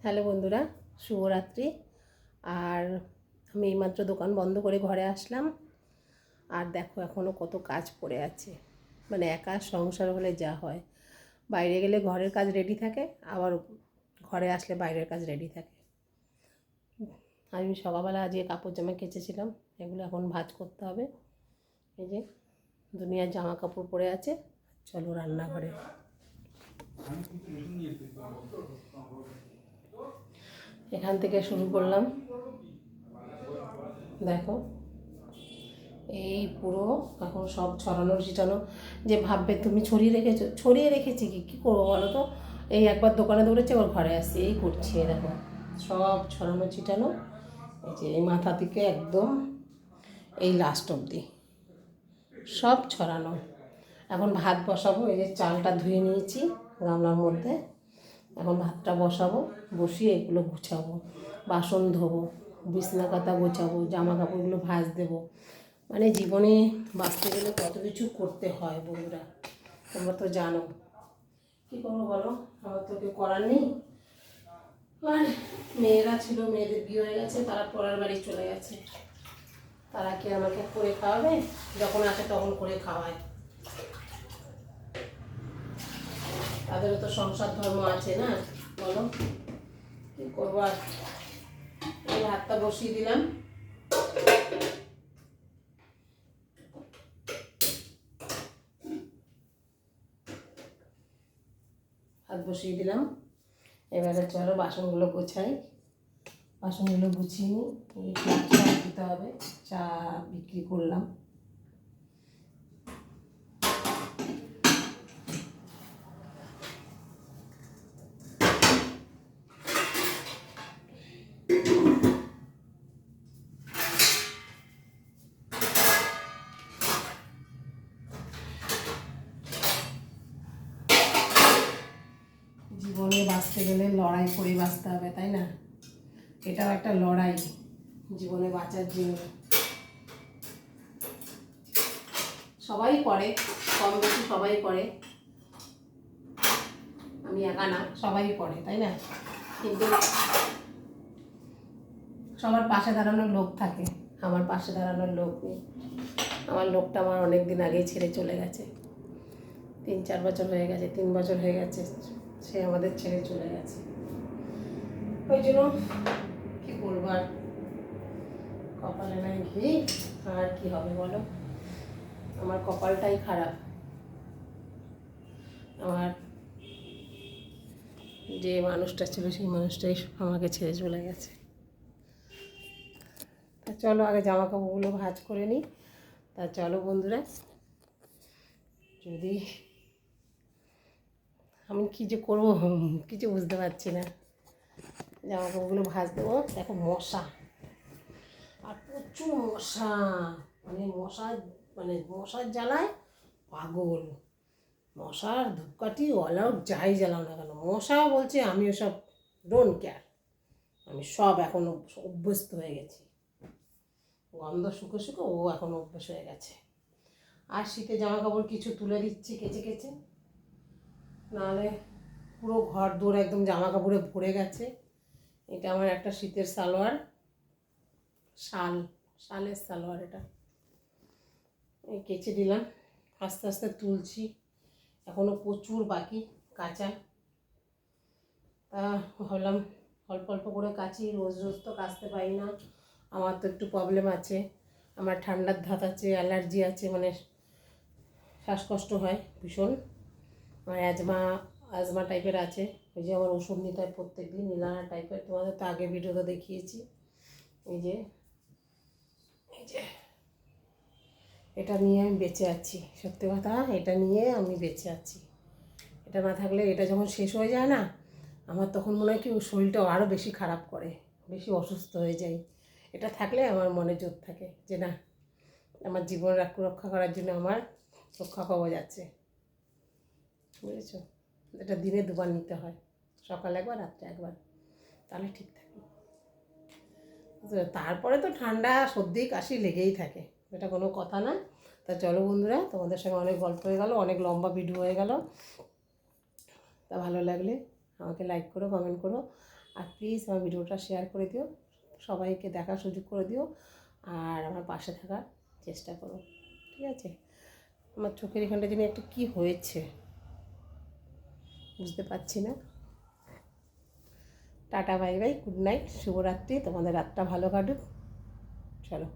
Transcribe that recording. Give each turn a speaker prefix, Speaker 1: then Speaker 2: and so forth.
Speaker 1: Hello বন্ধুরা, শুভরাত্রি। আর আমি এইমাত্র দোকান বন্ধ করে ঘরে আসলাম। আর দেখো এখনও কত কাজ পড়ে আছে। মানে একা সংসার হলে যা হয়, বাইরে গেলে ঘরের কাজ রেডি থাকে, আবার ঘরে আসলে বাইরের কাজ রেডি থাকে। আমি সকালবেলা আজকে কাপড় জামা কেচেছিলাম, এগুলো এখন ভাঁজ করতে হবে। এই যে দুনিয়ার জামা কাপড় পরে আছে। চলো রান্নাঘরে। এখান থেকে শুরু করলাম। দেখো এই পুরো এখন সব ছড়ানো ছিটানো। যে ভাববে তুমি ছড়িয়ে রেখেছো, ছড়িয়ে রেখেছি কী করবো বলো তো। এই একবার দোকানে দৌড়েছি, আবার ঘরে আসছি, এই করছি। দেখো সব ছড়ানো ছিটানো। এই যে এই মাথা থেকে একদম এই লাস্ট অবধি সব ছড়ানো। এখন ভাত বসাবো। এই যে চালটা ধুয়ে নিয়েছি গামলার মধ্যে। এখন ভাতটা বসাবো, বসিয়ে এগুলো গুছাবো, বাসন ধোবো, বিছনা কাঁথা গোছাবো, জামা কাপড়গুলো ভাঁজ দেবো। মানে জীবনে বাঁচতে গেলে কত কিছু করতে হয় বন্ধুরা, তোমরা তো জানো। কী করবো বলো, আমার তো কেউ করার নেই। আর মেয়েরা ছিল, মেয়েদের বিয়ে হয়ে গেছে, তারা পড়ার বাড়ি চলে গেছে। তারা কি আমাকে করে খাওয়াবে? যখন আসে তখন করে খাওয়ায়। তাদেরও তো সংসার ধর্ম আছে না, বলো কী করবো। আর এই ভাতটা বসিয়ে দিলাম। ভাত বসিয়ে দিলাম। এবারে চলো বাসনগুলো গোছাই। বাসনগুলো গুছিয়ে নিই। এই চা দিতে হবে, চা বিক্রি করলাম। জীবনে বাঁচতে গেলে লড়াই করে বাঁচতে হবে, তাই না? এটাও একটা লড়াই জীবনে বাঁচার জন্য। সবাই করে, কম বেশি সবাই করে, আমি একা না, সবাই করে, তাই না? কিন্তু সবার পাশে দাঁড়ানোর লোক থাকে, আমার পাশে দাঁড়ানোর লোক নেই। আমার লোকটা আমার অনেক দিন আগেই ছেড়ে চলে গেছে। 3-4 বছর হয়ে গেছে, 3 বছর হয়ে গেছে সে আমাদের ছেড়ে চলে গেছে। ওই জন্য কী করবো আর, কপালে নাই ঘি, আর কি হবে বলো। আমার কপালটাই খারাপ। আমার যে মানুষটা ছিল সেই মানুষটাই আমাকে ছেড়ে চলে গেছে। তা চলো আগে জামা কাপড়গুলো ভাঁজ করে নিই। তা চলো বন্ধুরা, যদি আমি কী যে করবো কিছু বুঝতে পারছি না। জামা কাপড়গুলো ভাঁজ দেবো। দেখো মশা, আর প্রচুর মশা, মশার জ্বালায় পাগল। মশার ধূপকাঠি অল আউট যাই জ্বালাও না কেন, মশা বলছে আমি ওসব ডোন্ট কেয়ার। আমি সব এখন অভ্যস্ত হয়ে গেছি। গন্ধ শুকে শুকে ও এখন অভ্যেস হয়ে গেছে। আর শীতে জামা কাপড় কিছু তুলে দিচ্ছি কেচে কেচে, নাহলে পুরো ঘর দৌড় একদম জামা কাপড়ে ভরে গেছে। এটা আমার একটা শীতের সালোয়ার, শালের সালোয়ার। এটা এই কেচে দিলাম, আস্তে আস্তে তুলছি, এখনও প্রচুর বাকি কাঁচা। তা ভাবলাম অল্প অল্প করে কাচি, রোজ রোজ তো কাচতে পারি না। আমার তো একটু প্রবলেম আছে, আমার ঠান্ডার ধাত আছে, অ্যালার্জি আছে, মানে শ্বাসকষ্ট হয় ভীষণ। আমার অ্যাজমা টাইপের আছে। ওই যে আমার ওষুধ নিতে হয় প্রত্যেক দিন, নীলানা টাইপের। তোমাদের তো আগে ভিডিওতে দেখিয়েছি। এই যে এটা নিয়ে আমি বেঁচে আছি, সত্যি কথা, এটা নিয়ে আমি বেঁচে আছি। এটা না থাকলে, এটা যখন শেষ হয়ে যায় না, আমার তখন মনে হয় কি শরীরটা আরও বেশি খারাপ করে, বেশি অসুস্থ হয়ে যাই। এটা থাকলে আমার মনে জোর থাকে যে না, আমার জীবন রক্ষা করার জন্য আমার রক্ষা কবচ আছে, বুঝেছ? এটা দিনে 2বার নিতে হয়, সকালে একবার, রাত্রে একবার, তাহলে ঠিক থাকে। তারপরে তো ঠান্ডা সর্দি কাশি লেগেই থাকে, এটা কোনো কথা না। তা চলো বন্ধুরা, তোমাদের সঙ্গে অনেক গল্প হয়ে গেল, অনেক লম্বা ভিডিও হয়ে গেল। তা ভালো লাগলে আমাকে লাইক করো, কমেন্ট করো, আর প্লিজ আমার ভিডিওটা শেয়ার করে দিও, সবাইকে দেখার সুযোগ করে দিও, আর আমার পাশে থাকার চেষ্টা করো, ঠিক আছে? আমার চোখের এখানটা যিনি একটা কী হয়েছে বুঝতে পারছি না। Tata, bye bye, good night, শুভরাত্রি, তোমাদের রাতটা ভালো কাটুক। চলো।